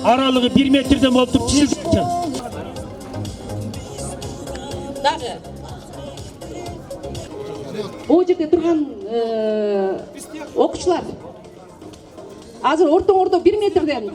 Aralığı 1 metreden olup çizilirken. O жерде турган окуучулар азыр орто 1 метрден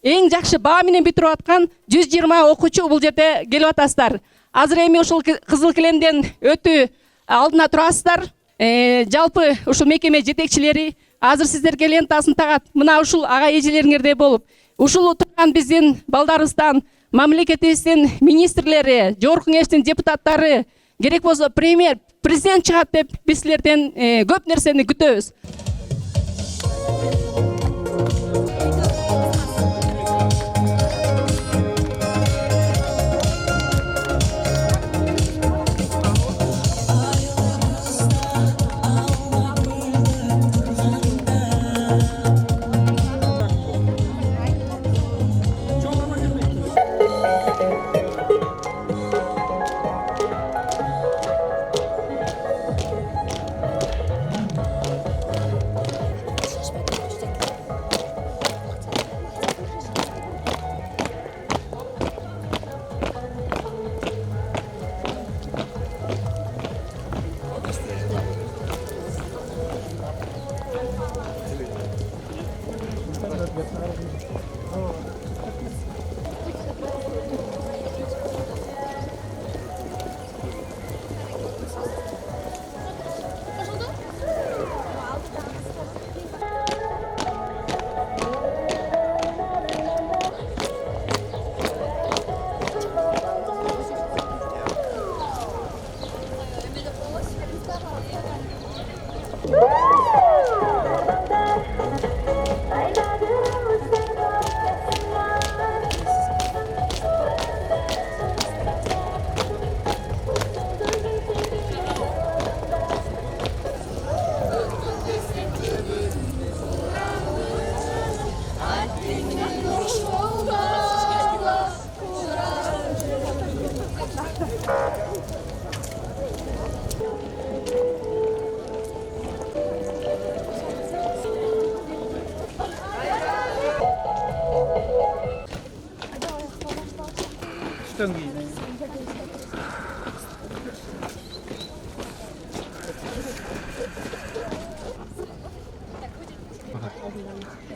эң жакшы баа менен бүтүрүп аткан 120 окуучу бул жерде келип атасыздар. Азыр эми ушул кызыл килемден өтүү алдына турасыздар. Жалпы ушул мекеме жетекчилери азыр сиздерге лентасын тагат. Мына ушул ага эжелериңердей болуп, ушул турган биздин балдарыбыздан, мамлекетибиздин министрлери, жогорку кеңештин депутаттары, керек болсо президент чыгат деп биз силерден көп нерсени күтөбүз.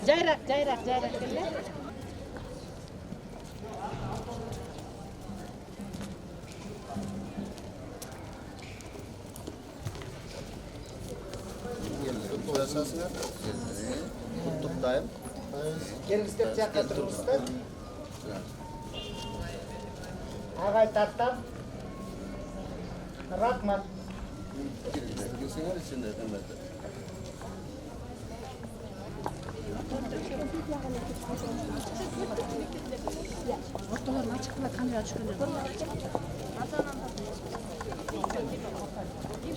Jayrak geldi. Келіңіздер жаққа тұрыңыздар. Ағай тартам. Рахмат. Ortalarını açıkla kamera çıkınca.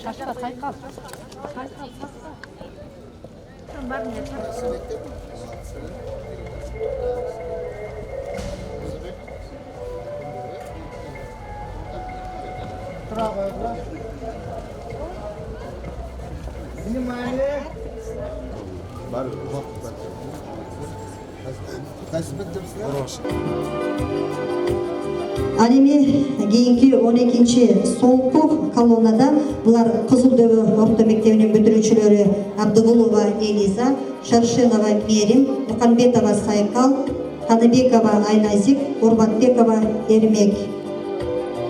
Şaşka kaykal. Var mı? Bravo. Внимание. Бар. Ал эми кийинки 12-чи солку колоннада булар Кызыл Дөбө орто мектебинин бүтүрүүчүлөрү Абдыгулова Элиза, Шаршенова Мерим, Муканбетова Сайкал, Каныбекова Айназик, Урбанбекова Эрмек.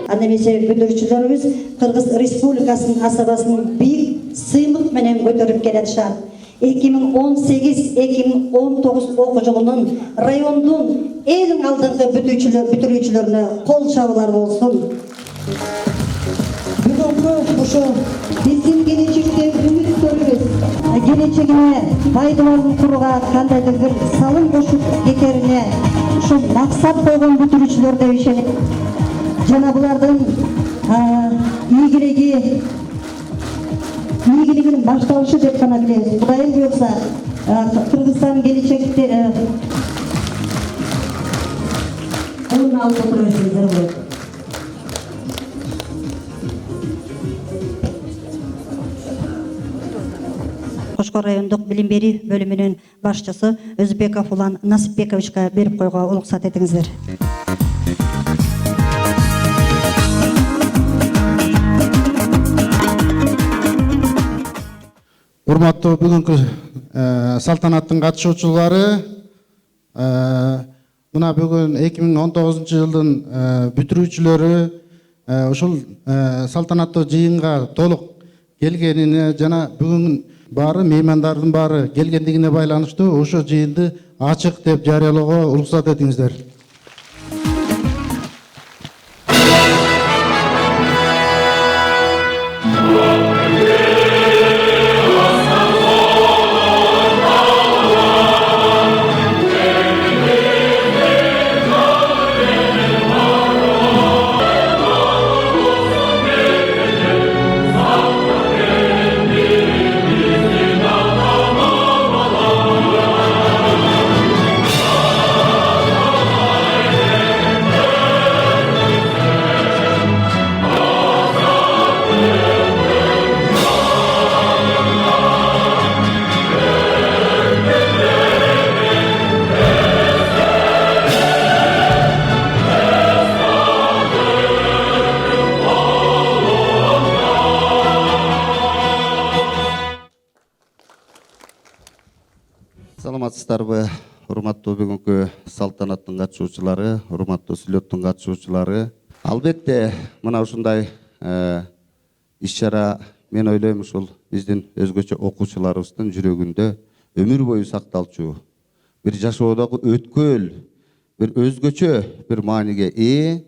Аны эмесе бүтүрүүчүлөрүбүз Кыргыз Республикасынын асабасын бийик сыймык менен көтөрүп келатышат. 2018-2019 окуу жылынын райондун эң алдыңкы бүтүрүүчүлөрүнө кол чабуулар болсун. Бүгүнкү ошо биздин келечекте үмүткөрүбүз. келечегине пайдаларын курууга кандайдыр бир салым кошуп кетерине ушул максат койгон бүтүрүүчүлөр деп ишенем. Жана булардын ийгилигинин башталышы деп гана билебиз. Кудайым буйрса Кыргызстан келечекте колуна алып отурасыздар болот. Кошкор райондук билим берүү бөлүмүнүн башчысы Өзбеков Улан Насипбековичке берип койгого уруксат этиңиздер. Урматтуу бүгүнкү салтанаттын катышуучулары, мына бүгүн 2019 жылдын бүтүрүүчүлөрү ушул салтанаттуу жыйынга толук келгенине жана бүгүн баары меймандардын баары келгендигине байланыштуу ошо жыйынды ачык деп жарыялоого уруксат этиңиздер. Саламатсыздарбы, урматтуу бүгүнкү салтанаттын катышуучулары, урматтуу сүйлөттүн катышуучулары. Албетте, мына ушундай иш-чара мен ойлойм ушул биздин өзгөчө окуучуларыбыздын жүрөгүндө өмүр бою сакталчу, бир жашоодогу өткөл, бир өзгөчө бир мааниге ээ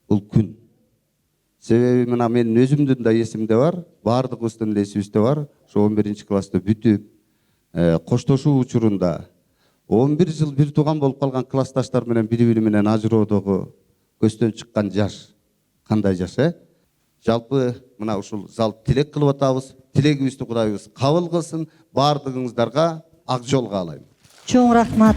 бул күн. Себеби мына менин өзүмдүн да эсимде бар, баардыгыбыздын да эсибизде бар. Ошо 11-класста бүтүп коштошуу учурунда 11 жыл бир тууган болуп калган классташтар менен бири-бири менен ажыроодогу көстөн чыккан жаш кандай жаш, Жалпы мына ушул зал тилек кылып атабыз. Тилегибизди Кудайыбыз кабыл кылсын. Бардыгыңыздарга ак жол каалайм. Чоң рахмат.